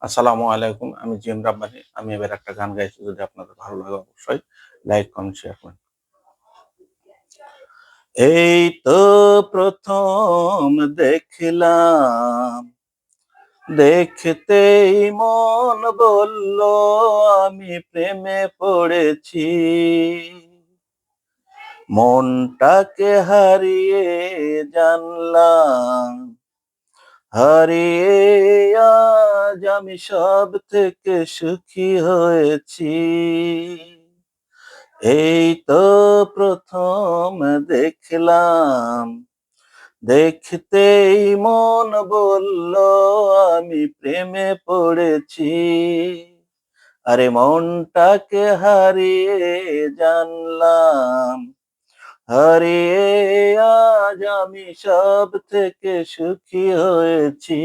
আসসালামু আলাইকুম। আমি জিএম রাব্বানি। আমি এবার একটা গান গাইছি। যদি আপনাদের ভালো লাগে অবশ্যই লাইক, কমেন্ট, শেয়ার করবেন। এই তো প্রথম দেখলাম, দেখতেই মন বলল আমি প্রেমে পড়েছি। মনটাকে হারিয়ে জানলাম, হারিয়ে আজ আমি সব থেকে সুখী হয়েছি। এই তো প্রথম দেখলাম, দেখতেই মন বলল আমি প্রেমে পড়েছি। আরে মনটাকে হারিয়ে জানলাম, হারিয়ে আজ আমি সব থেকে সুখী হয়েছি।